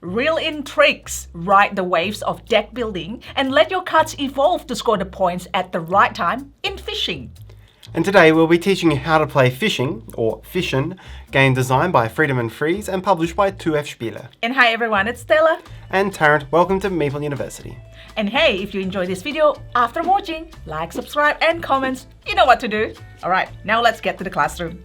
reel in tricks, ride the waves of deck building, and let your cards evolve to score the points at the right time in fishing. And today we'll be teaching you how to play Fischen, or Fischen, game designed by Freedom and Freeze and published by 2F Spiele. And hi everyone, it's Stella. And Tarrant, welcome to Meeple University. And hey, if you enjoyed this video, after watching, like, subscribe and comments, you know what to do. Alright, now let's get to the classroom.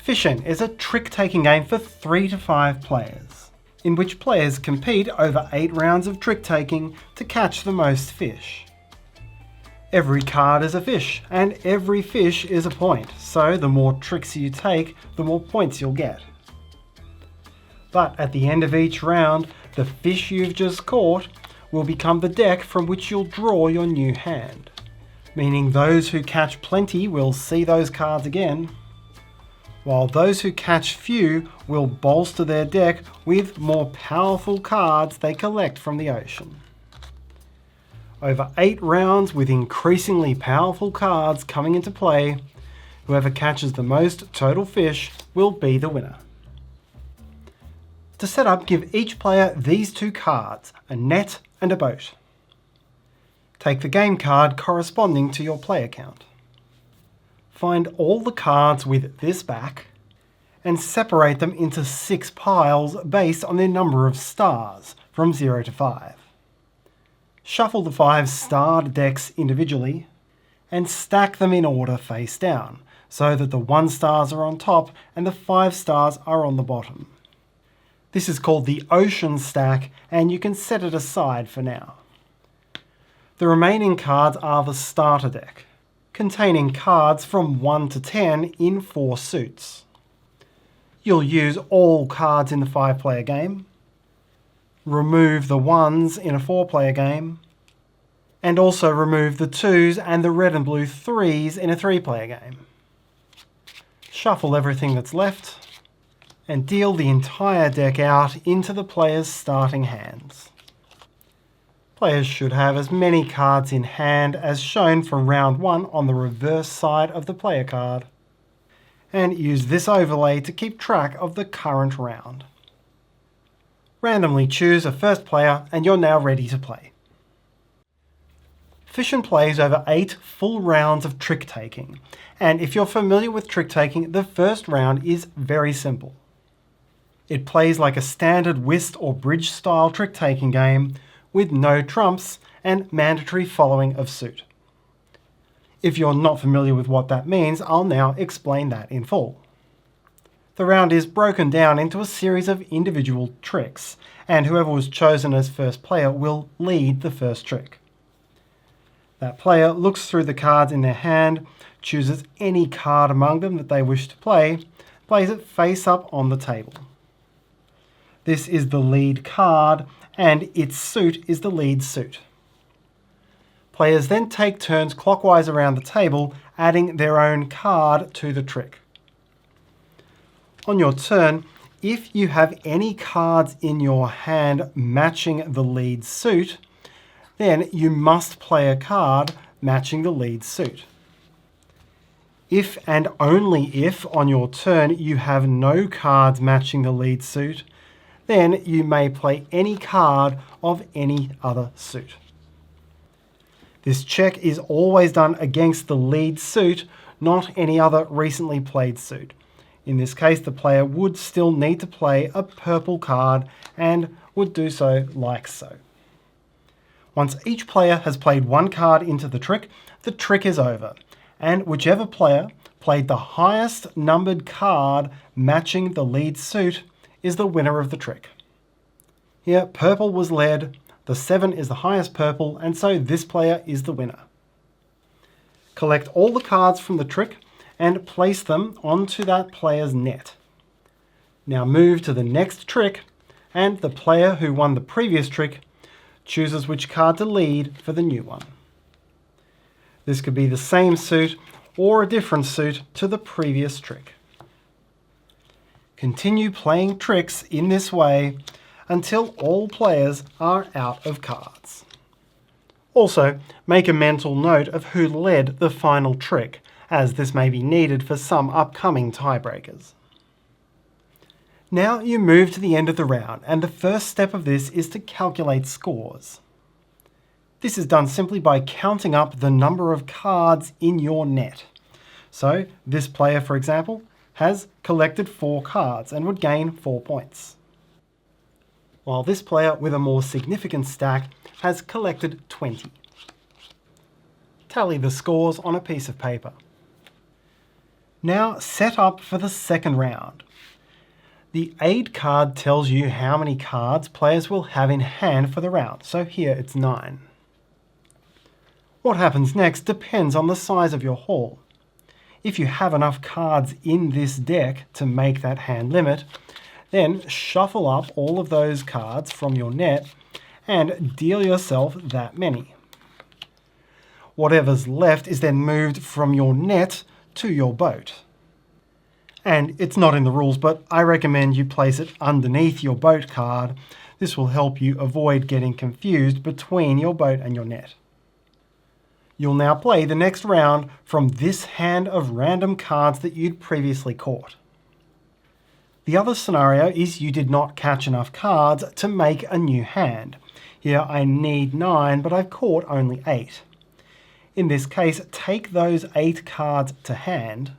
Fischen is a trick-taking game for 3 to 5 players, in which players compete over 8 rounds of trick-taking to catch the most fish. Every card is a fish, and every fish is a point, so the more tricks you take, the more points you'll get. But at the end of each round, the fish you've just caught will become the deck from which you'll draw your new hand, meaning those who catch plenty will see those cards again, while those who catch few will bolster their deck with more powerful cards they collect from the ocean. Over 8 rounds with increasingly powerful cards coming into play, whoever catches the most total fish will be the winner. To set up, give each player these 2 cards, a net and a boat. Take the game card corresponding to your play account. Find all the cards with this back and separate them into 6 piles based on their number of stars from 0 to 5. Shuffle the 5 starred decks individually and stack them in order face down so that the 1 stars are on top and the 5 stars are on the bottom. This is called the ocean stack and you can set it aside for now. The remaining cards are the starter deck, containing cards from 1 to 10 in 4 suits. You'll use all cards in the 5-player game, remove the 1s in a 4-player game, and also remove the 2s and the red and blue 3s in a 3-player game. Shuffle everything that's left, and deal the entire deck out into the player's starting hands. Players should have as many cards in hand as shown from round 1 on the reverse side of the player card, and use this overlay to keep track of the current round. Randomly choose a first player and you're now ready to play. Fischen plays over 8 full rounds of trick-taking, and if you're familiar with trick-taking, the first round is very simple. It plays like a standard whist or bridge style trick-taking game with no trumps and mandatory following of suit. If you're not familiar with what that means, I'll now explain that in full. The round is broken down into a series of individual tricks, and whoever was chosen as first player will lead the first trick. That player looks through the cards in their hand, chooses any card among them that they wish to play, plays it face up on the table. This is the lead card, and its suit is the lead suit. Players then take turns clockwise around the table, adding their own card to the trick. On your turn, if you have any cards in your hand matching the lead suit, then you must play a card matching the lead suit. If and only if on your turn you have no cards matching the lead suit, then you may play any card of any other suit. This check is always done against the lead suit, not any other recently played suit. In this case, the player would still need to play a purple card and would do so like so. Once each player has played 1 card into the trick is over, and whichever player played the highest numbered card matching the lead suit is the winner of the trick. Here, purple was led, the 7 is the highest purple, and so this player is the winner. Collect all the cards from the trick and place them onto that player's net. Now move to the next trick, and the player who won the previous trick chooses which card to lead for the new one. This could be the same suit or a different suit to the previous trick. Continue playing tricks in this way until all players are out of cards. Also, make a mental note of who led the final trick, as this may be needed for some upcoming tiebreakers. Now you move to the end of the round, and the first step of this is to calculate scores. This is done simply by counting up the number of cards in your net. So this player, for example, has collected 4 cards and would gain 4 points, while this player with a more significant stack has collected 20. Tally the scores on a piece of paper. Now set up for the second round. The aid card tells you how many cards players will have in hand for the round, so here it's 9. What happens next depends on the size of your haul. If you have enough cards in this deck to make that hand limit, then shuffle up all of those cards from your net and deal yourself that many. Whatever's left is then moved from your net to your boat. And it's not in the rules, but I recommend you place it underneath your boat card. This will help you avoid getting confused between your boat and your net. You'll now play the next round from this hand of random cards that you'd previously caught. The other scenario is you did not catch enough cards to make a new hand. Here I need 9, but I've caught only 8. In this case, take those 8 cards to hand,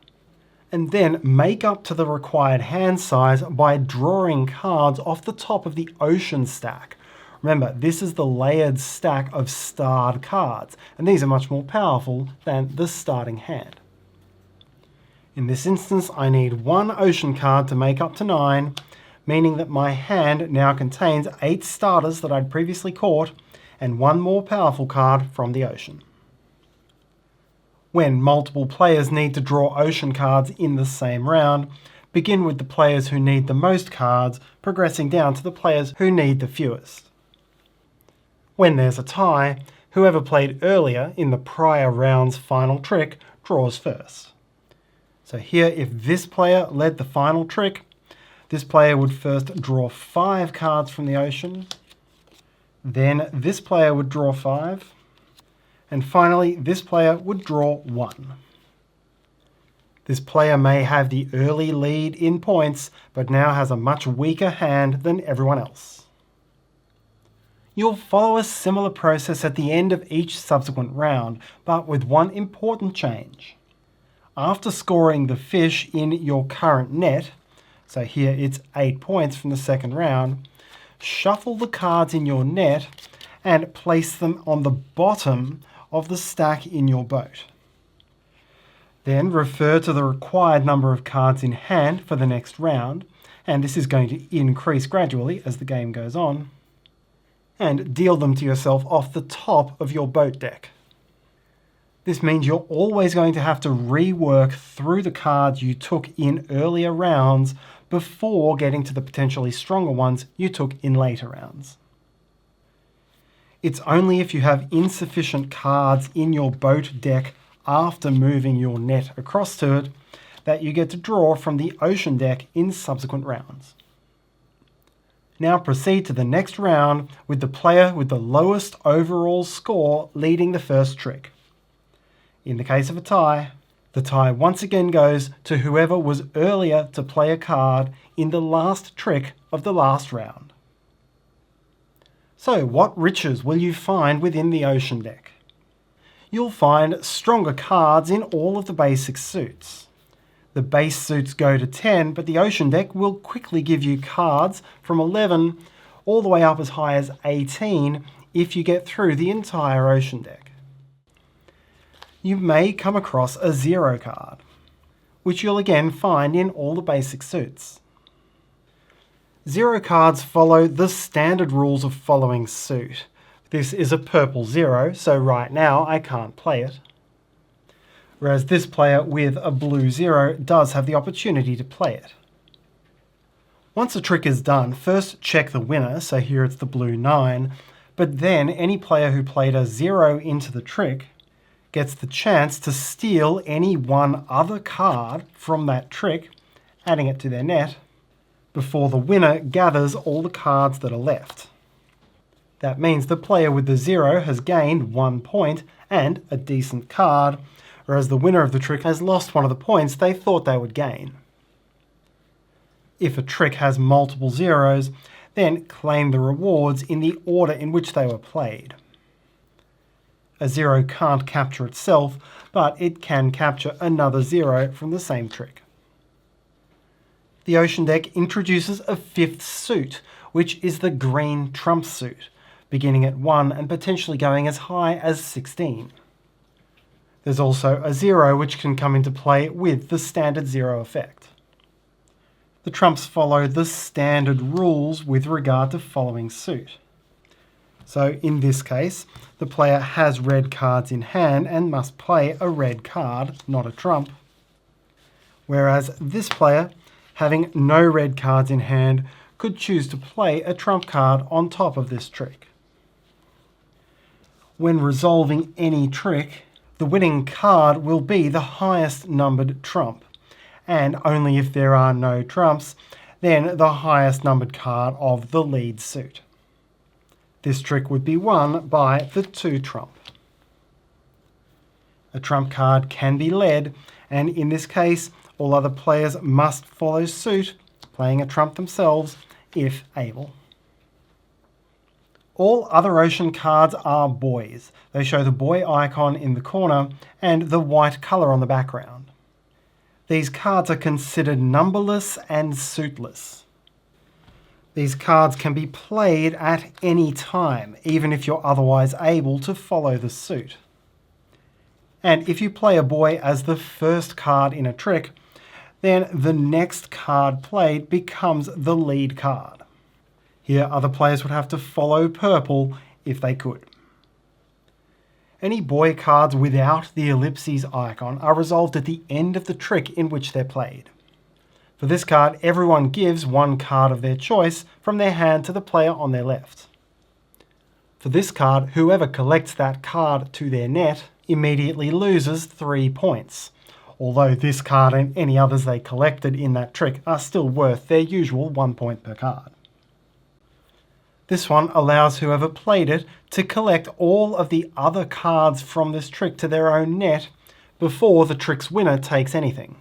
and then make up to the required hand size by drawing cards off the top of the ocean stack. Remember, this is the layered stack of starred cards, and these are much more powerful than the starting hand. In this instance, I need 1 ocean card to make up to 9, meaning that my hand now contains 8 starters that I'd previously caught, and 1 more powerful card from the ocean. When multiple players need to draw ocean cards in the same round, begin with the players who need the most cards, progressing down to the players who need the fewest. When there's a tie, whoever played earlier in the prior round's final trick draws first. So here, if this player led the final trick, this player would first draw 5 cards from the ocean, then this player would draw 5, and finally this player would draw 1. This player may have the early lead in points, but now has a much weaker hand than everyone else. You'll follow a similar process at the end of each subsequent round, but with one important change. After scoring the fish in your current net, so here it's 8 points from the second round, shuffle the cards in your net and place them on the bottom of the stack in your boat. Then refer to the required number of cards in hand for the next round, and this is going to increase gradually as the game goes on, and deal them to yourself off the top of your boat deck. This means you're always going to have to rework through the cards you took in earlier rounds before getting to the potentially stronger ones you took in later rounds. It's only if you have insufficient cards in your boat deck after moving your net across to it that you get to draw from the ocean deck in subsequent rounds. Now proceed to the next round with the player with the lowest overall score leading the first trick. In the case of a tie, the tie once again goes to whoever was earlier to play a card in the last trick of the last round. So what riches will you find within the ocean deck? You'll find stronger cards in all of the basic suits. The base suits go to 10, but the ocean deck will quickly give you cards from 11 all the way up as high as 18 if you get through the entire ocean deck. You may come across a 0 card, which you'll again find in all the basic suits. 0 cards follow the standard rules of following suit. This is a purple 0, so right now I can't play it. Whereas this player with a blue 0 does have the opportunity to play it. Once a trick is done, first check the winner, so here it's the blue 9, but then any player who played a 0 into the trick gets the chance to steal any one other card from that trick, adding it to their net, before the winner gathers all the cards that are left. That means the player with the 0 has gained 1 point and a decent card, whereas the winner of the trick has lost one of the points they thought they would gain. If a trick has multiple zeros, then claim the rewards in the order in which they were played. A zero can't capture itself, but it can capture another zero from the same trick. The ocean deck introduces a fifth suit, which is the green trump suit, beginning at 1 and potentially going as high as 16. There's also a zero which can come into play with the standard zero effect. The trumps follow the standard rules with regard to following suit. So in this case, the player has red cards in hand and must play a red card, not a trump. Whereas this player, having no red cards in hand, could choose to play a trump card on top of this trick. When resolving any trick, the winning card will be the highest numbered trump, and only if there are no trumps, then the highest numbered card of the lead suit. This trick would be won by the 2 trump. A trump card can be led, and in this case, all other players must follow suit, playing a trump themselves, if able. All other ocean cards are buoys. They show the buoy icon in the corner and the white colour on the background. These cards are considered numberless and suitless. These cards can be played at any time, even if you're otherwise able to follow the suit. And if you play a buoy as the first card in a trick, then the next card played becomes the lead card. Here, other players would have to follow purple if they could. Any buoy cards without the ellipses icon are resolved at the end of the trick in which they're played. For this card, everyone gives one card of their choice from their hand to the player on their left. For this card, whoever collects that card to their net immediately loses 3 points, although this card and any others they collected in that trick are still worth their usual 1 point per card. This one allows whoever played it to collect all of the other cards from this trick to their own net before the trick's winner takes anything.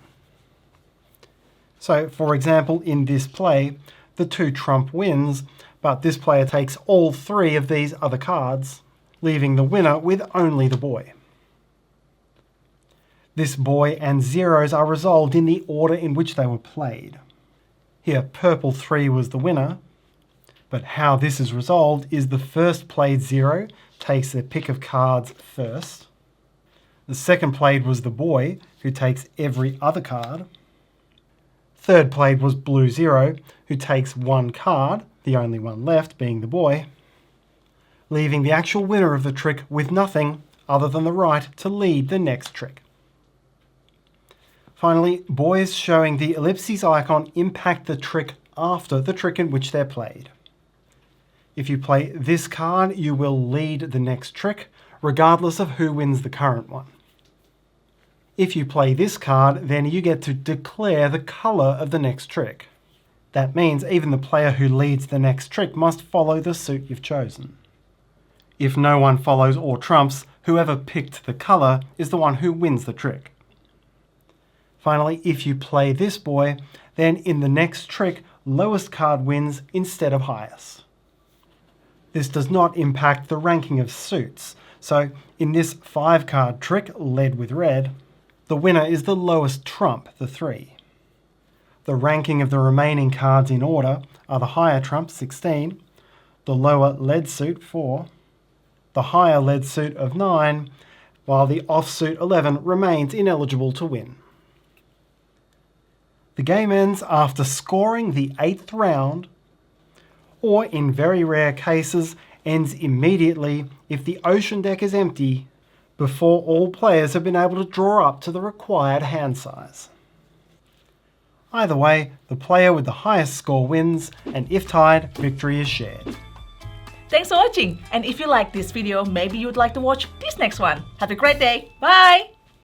So, for example, in this play, the 2 trump wins, but this player takes all 3 of these other cards, leaving the winner with only the buoy. This buoy and zeros are resolved in the order in which they were played. Here, purple 3 was the winner, but how this is resolved is the first played zero takes their pick of cards first. The second played was the buoy, who takes every other card. Third played was blue 0, who takes 1 card, the only one left being the buoy, leaving the actual winner of the trick with nothing other than the right to lead the next trick. Finally, buoys showing the ellipses icon impact the trick after the trick in which they're played. If you play this card, you will lead the next trick, regardless of who wins the current one. If you play this card, then you get to declare the colour of the next trick. That means even the player who leads the next trick must follow the suit you've chosen. If no one follows or trumps, whoever picked the colour is the one who wins the trick. Finally, if you play this buoy, then in the next trick, lowest card wins instead of highest. This does not impact the ranking of suits, so in this 5-card trick, led with red, the winner is the lowest trump, the 3. The ranking of the remaining cards in order are the higher trump, 16, the lower lead suit, 4, the higher lead suit of 9, while the offsuit 11 remains ineligible to win. The game ends after scoring the 8th round, or in very rare cases, ends immediately if the ocean deck is empty before all players have been able to draw up to the required hand size. Either way, the player with the highest score wins, and if tied, victory is shared. Thanks for watching, and if you like this video, maybe you'd like to watch this next one. Have a great day. Bye!